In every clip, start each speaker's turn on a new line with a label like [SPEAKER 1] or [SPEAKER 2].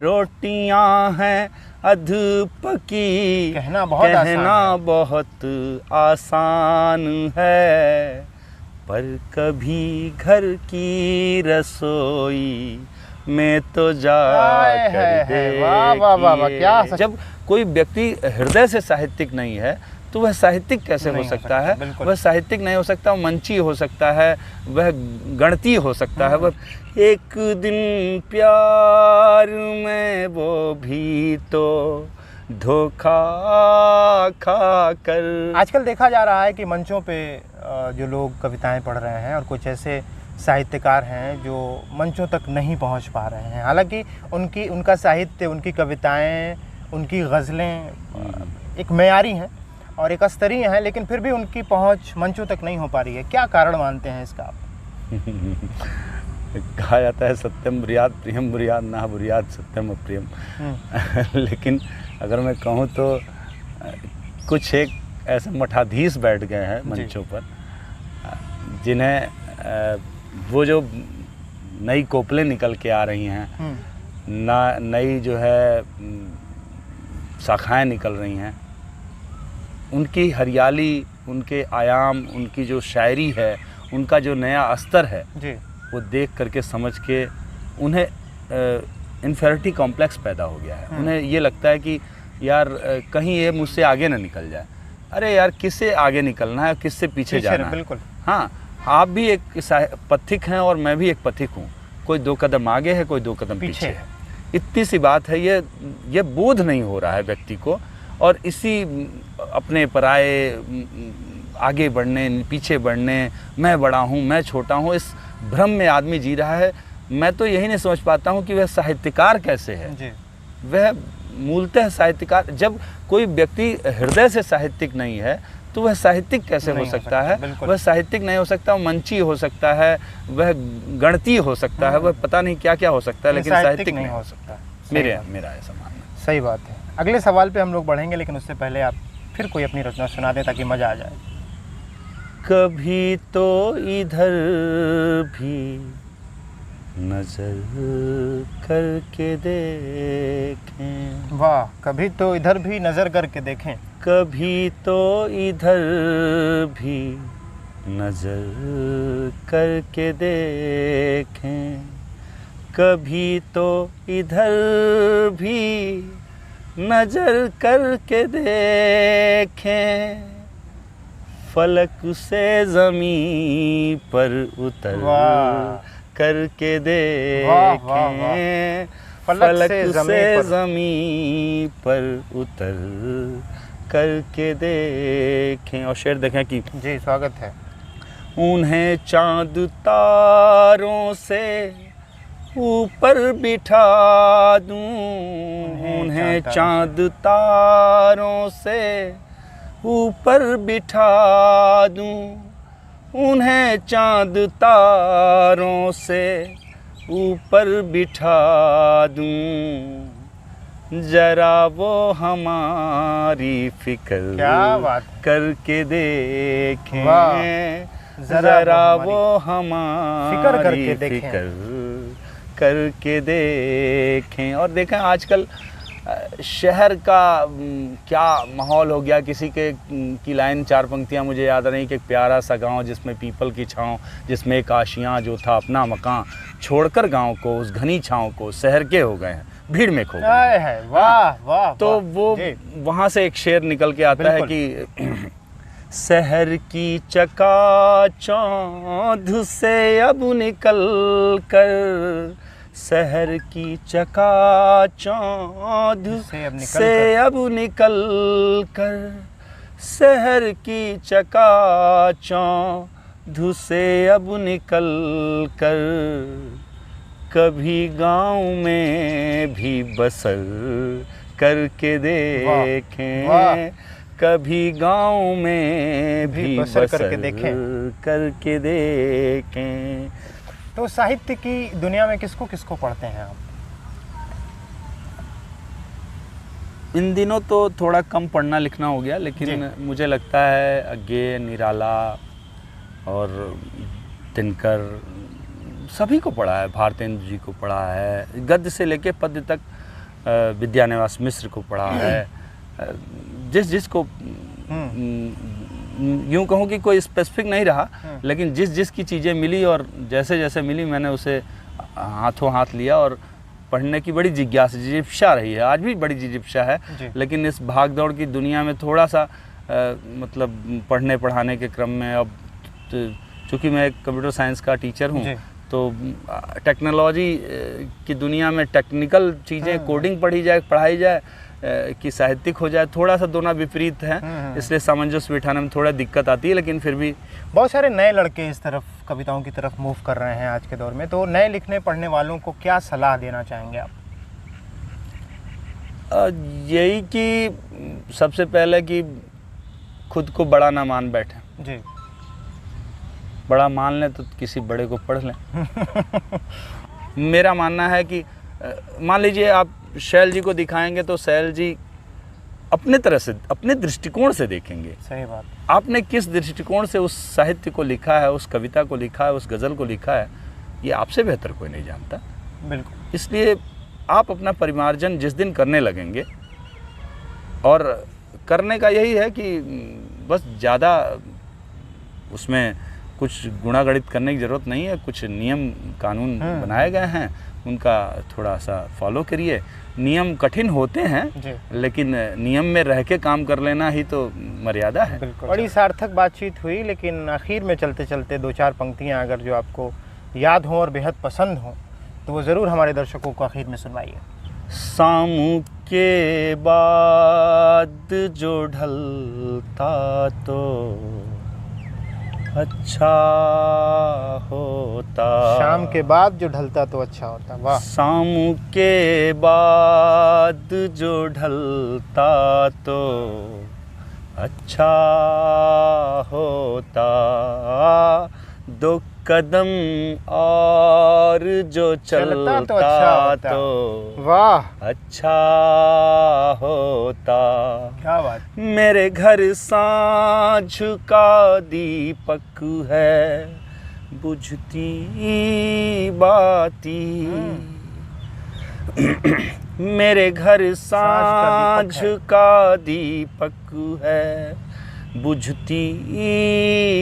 [SPEAKER 1] रोटियां हैं अधपकी,
[SPEAKER 2] कहना
[SPEAKER 1] बहुत आसान है, पर कभी घर की रसोई में तो जा कर देखिए।
[SPEAKER 2] वाह वाह वाह वाह, क्या
[SPEAKER 1] जब कोई व्यक्ति हृदय से साहित्यिक नहीं है तो वह साहित्यिक कैसे हो सकता है? वह साहित्यिक नहीं हो सकता, मंची हो सकता है, वह गणती हो सकता है। वह एक दिन प्यार में वो भी तो धोखा खा कर।
[SPEAKER 2] आजकल देखा जा रहा है कि मंचों पे जो लोग कविताएं पढ़ रहे हैं और कुछ ऐसे साहित्यकार हैं जो मंचों तक नहीं पहुंच पा रहे हैं। हालांकि उनका साहित्य, उनकी कविताएं, उनकी गज़लें एक मयारी हैं और एक स्तरीय हैं, लेकिन फिर भी उनकी पहुंच मंचों तक नहीं हो पा रही है। क्या कारण मानते हैं इसका आप?
[SPEAKER 1] कहा जाता है सत्यम ब्रूयात प्रियम ब्रूयात न ब्रूयात सत्यम अप्रियम। लेकिन अगर मैं कहूँ तो कुछ एक ऐसे मठाधीश बैठ गए हैं मंचों पर, जिन्हें वो जो नई कोपलें निकल के आ रही हैं, नई जो है शाखाएं निकल रही हैं, उनकी हरियाली, उनके आयाम, उनकी जो शायरी है, उनका जो नया स्तर है जी, वो देख करके समझ के उन्हें इन्फेरिटी कॉम्प्लेक्स पैदा हो गया है। उन्हें ये लगता है कि यार कहीं ये मुझसे आगे ना निकल जाए। अरे यार, किससे आगे निकलना है, किससे पीछे जाना है?
[SPEAKER 2] बिल्कुल।
[SPEAKER 1] हाँ, आप भी एक पथिक हैं और मैं भी एक पथिक हूँ। कोई 2 कदम आगे है, कोई 2 कदम पीछे है। इतनी सी बात है। ये बोध नहीं हो रहा है व्यक्ति को, और इसी अपने पराये आगे बढ़ने, पीछे बढ़ने, मैं बड़ा हूँ, मैं छोटा हूँ, इस भ्रम में आदमी जी रहा है। मैं तो यही नहीं समझ पाता हूँ कि वह साहित्यकार कैसे है जी। वह मूलतः साहित्यकार, जब कोई व्यक्ति हृदय से साहित्यिक नहीं है तो वह साहित्यिक कैसे हो सकता है? वह साहित्यिक नहीं हो सकता, मंची हो सकता है, वह गणती हो सकता है, वह पता नहीं क्या क्या हो सकता है, लेकिन साहित्यिक नहीं हो सकता। मेरा ऐसा मानना।
[SPEAKER 2] सही बात है। अगले सवाल पे हम लोग बढ़ेंगे, लेकिन उससे पहले आप फिर कोई अपनी रचना सुना दें ताकि मज़ा आ जाए।
[SPEAKER 1] कभी तो इधर भी नजर करके देखें।
[SPEAKER 2] वाह, कभी तो इधर भी नजर करके देखें।
[SPEAKER 1] कभी तो इधर भी नजर करके देखें, कभी तो इधर भी नजर करके देखें, फलक से ज़मीं पर उतर करके देखें, फलक से ज़मीं पर उतर करके देखें। और शेर देखें कि
[SPEAKER 2] जी, स्वागत है।
[SPEAKER 1] उन्हें चाँद तारों से ऊपर बिठा दूं, उन्हें चाँद तारों से ऊपर बिठा दूं, उन्हें चाँद तारों से ऊपर बिठा दूं, जरा वो हमारी फिक्र करके देखें, जरा वो हमारी फिक्र करके देखें। और देखें आजकल शहर का क्या माहौल हो गया। किसी की लाइन 4 पंक्तियाँ मुझे याद आ रही कि एक प्यारा सा गांव जिसमें पीपल की छाँव, जिसमें एक आशियाँ जो था अपना मकान, छोड़कर गांव को, उस घनी छाँव को, शहर के हो गए हैं, भीड़ में खो गए हैं।
[SPEAKER 2] वाह वाह।
[SPEAKER 1] तो वो वहाँ से एक शेर निकल के आता है कि शहर की चकाचौंध से अब निकल कर, शहर की चकाचौंध से अब निकल कर, शहर की चकाचौंध से अब निकल कर, कभी गांव में भी बसर करके देखें, कभी गांव में भी बसर करके देखें।
[SPEAKER 2] तो साहित्य की दुनिया में किसको किसको पढ़ते हैं आप?
[SPEAKER 1] इन दिनों तो थोड़ा कम पढ़ना लिखना हो गया, लेकिन मुझे लगता है अज्ञे, निराला और तिनकर सभी को पढ़ा है, भारतेंदु जी को पढ़ा है, गद्य से लेके पद्य तक विद्यानिवास मिश्र को पढ़ा है, जिसको यूँ कहूँ कि कोई स्पेसिफिक नहीं रहा, लेकिन जिसकी चीज़ें मिली और जैसे जैसे मिली मैंने उसे हाथों हाथ लिया और पढ़ने की बड़ी जिज्ञासा रही है, आज भी बड़ी जिज्ञासा है। लेकिन इस भाग दौड़ की दुनिया में थोड़ा सा मतलब पढ़ने पढ़ाने के क्रम में अब चूँकि मैं एक कंप्यूटर साइंस का टीचर हूँ, तो टेक्नोलॉजी की दुनिया में टेक्निकल चीज़ें कोडिंग पढ़ाई जाए कि साहित्यिक हो जाए, थोड़ा सा दोनों विपरीत हैं, इसलिए सामंजस्य बिठाने में थोड़ा दिक्कत आती है। लेकिन फिर भी
[SPEAKER 2] बहुत सारे नए लड़के इस तरफ कविताओं की तरफ मूव कर रहे हैं आज के दौर में, तो नए लिखने पढ़ने वालों को क्या सलाह देना चाहेंगे आप?
[SPEAKER 1] यही कि सबसे पहले कि खुद को बड़ा ना मान बैठे
[SPEAKER 2] जी।
[SPEAKER 1] बड़ा मान लें तो किसी बड़े को पढ़ लें। मेरा मानना है कि मान लीजिए आप शैल जी को दिखाएंगे तो शैल जी अपने तरह से, अपने दृष्टिकोण से देखेंगे।
[SPEAKER 2] सही बात।
[SPEAKER 1] आपने किस दृष्टिकोण से उस साहित्य को लिखा है, उस कविता को लिखा है, उस गज़ल को लिखा है, ये आपसे बेहतर कोई नहीं जानता।
[SPEAKER 2] बिल्कुल।
[SPEAKER 1] इसलिए आप अपना परिमार्जन जिस दिन करने लगेंगे, और करने का यही है कि बस ज़्यादा उसमें कुछ गुणागणित करने की ज़रूरत नहीं है, कुछ नियम कानून बनाए गए हैं, उनका थोड़ा सा फॉलो करिए। नियम कठिन होते हैं, लेकिन नियम में रह के काम कर लेना ही तो मर्यादा है।
[SPEAKER 2] बड़ी सार्थक बातचीत हुई, लेकिन आखिर में चलते चलते दो चार पंक्तियां अगर जो आपको याद हों और बेहद पसंद हों तो वो ज़रूर हमारे दर्शकों को आखिर में सुनवाइए।
[SPEAKER 1] सामू के बाद जो ढलता तो अच्छा होता।
[SPEAKER 2] शाम के बाद जो ढलता तो अच्छा होता। वाह।
[SPEAKER 1] शाम के बाद जो ढलता तो अच्छा होता, दो कदम और जो चलता तो
[SPEAKER 2] वाह
[SPEAKER 1] अच्छा होता।
[SPEAKER 2] क्या बात।
[SPEAKER 1] मेरे घर सांझ का दीपक है, बुझती बाती। मेरे घर सांझ का दीपक है, बुझती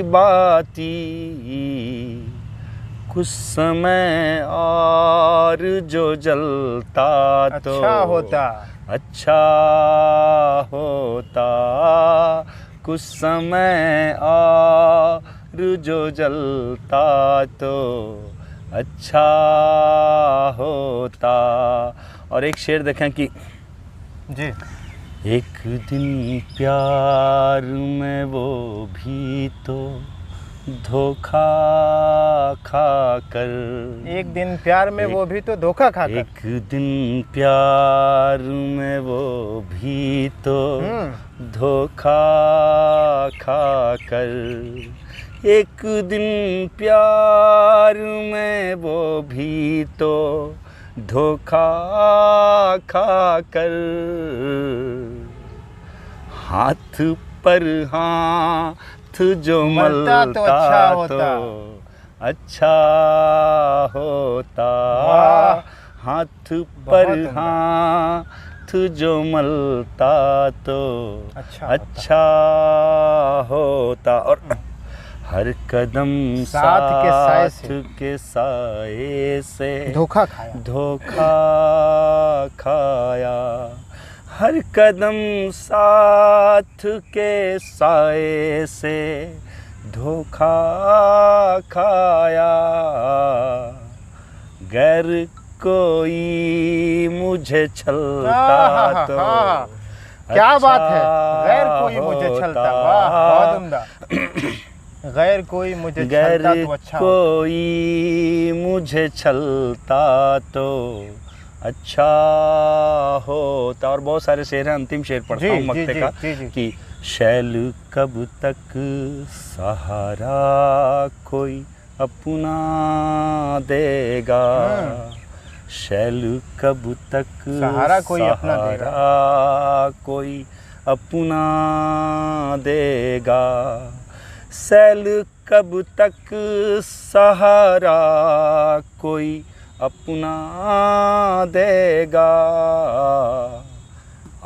[SPEAKER 1] बाती। कुछ समय और जो जलता तो
[SPEAKER 2] अच्छा होता।
[SPEAKER 1] अच्छा होता। कुछ समय और जो जलता तो अच्छा होता। और एक शेर देखें कि
[SPEAKER 2] जी।
[SPEAKER 1] एक दिन प्यार में वो भी तो धोखा खाकर।
[SPEAKER 2] एक दिन प्यार में वो भी तो धोखा खाकर।
[SPEAKER 1] एक दिन प्यार में वो भी तो धोखा खाकर। एक दिन प्यार में वो भी तो धोखा खाकर। हाथ पर हाथ जो मलता तो अच्छा होता। हाथ पर हाथ जो मलता तो अच्छा होता। और हर कदम साथ के साए से
[SPEAKER 2] धोखा
[SPEAKER 1] खाया। हर कदम साथ के साए से धोखा खाया। गैर कोई मुझे छलता तो
[SPEAKER 2] क्या बात है। गैर कोई मुझे छलता। वाह, बहुत उम्दा। गैर कोई मुझे छलता तो अच्छा होता।
[SPEAKER 1] कोई मुझे छलता तो अच्छा होता। और बहुत सारे शेर हैं, अंतिम शेर पढ़ता हूँ मक्ते का कि शैल कब तक सहारा कोई अपना देगा। शैल कब तक
[SPEAKER 2] सहारा कोई अपना देगा।
[SPEAKER 1] कोई अपना देगा। शैल कब तक सहारा कोई अपना देगा।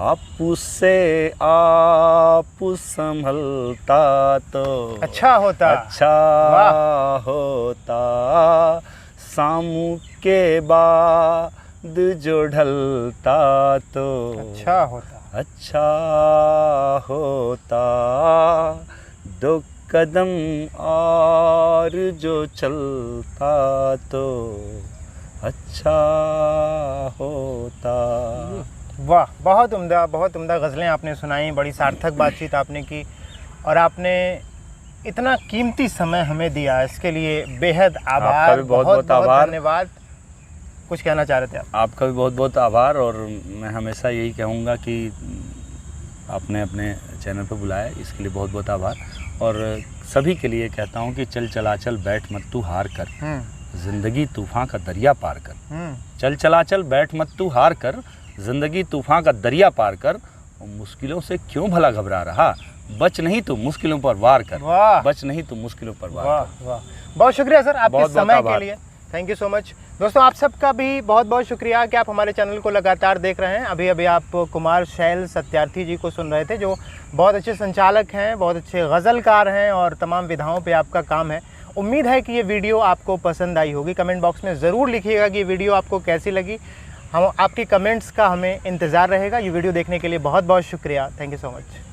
[SPEAKER 1] आपू से आप संभलता तो
[SPEAKER 2] अच्छा होता।
[SPEAKER 1] अच्छा होता। सामू के बाद जो ढलता तो
[SPEAKER 2] अच्छा होता।
[SPEAKER 1] अच्छा होता। दो कदम और जो चलता तो अच्छा होता।
[SPEAKER 2] वाह, बहुत उम्दा गज़लें आपने सुनाई, बड़ी सार्थक बातचीत आपने की और आपने इतना कीमती समय हमें दिया, इसके लिए बेहद आभार।
[SPEAKER 1] आपका भी बहुत बहुत आभार।
[SPEAKER 2] धन्यवाद। कुछ कहना चाह रहे थे आप?
[SPEAKER 1] आपका भी बहुत बहुत आभार। और मैं हमेशा यही कहूँगा कि आपने अपने चैनल पर बुलाया, इसके लिए बहुत बहुत आभार। और सभी के लिए कहता हूँ कि चल चलाचल बैठ मत तू हार कर, ज़िंदगी तूफ़ान का दरिया पार कर। चल चलाचल बैठ मत तू हार कर, ज़िंदगी तूफ़ान का दरिया पार कर। और मुश्किलों से क्यों भला घबरा रहा, बच नहीं तो मुश्किलों पर वार कर।
[SPEAKER 2] वाह,
[SPEAKER 1] बच नहीं तो मुश्किलों पर वार कर।
[SPEAKER 2] वाह, बहुत शुक्रिया सर आपके
[SPEAKER 1] बहुत
[SPEAKER 2] समय के
[SPEAKER 1] आभार।
[SPEAKER 2] लिए। Thank you so much. दोस्तों, आप सबका भी बहुत बहुत शुक्रिया कि आप हमारे चैनल को लगातार देख रहे हैं। अभी आप कुमार शैल सत्यार्थी जी को सुन रहे थे, जो बहुत अच्छे संचालक हैं, बहुत अच्छे गज़लकार हैं और तमाम विधाओं पे आपका काम है। उम्मीद है कि ये वीडियो आपको पसंद आई होगी। कमेंट बॉक्स में ज़रूर लिखिएगा कि ये वीडियो आपको कैसी लगी। हम आपकी कमेंट्स का हमें इंतज़ार रहेगा। ये वीडियो देखने के लिए बहुत बहुत शुक्रिया। Thank you so much.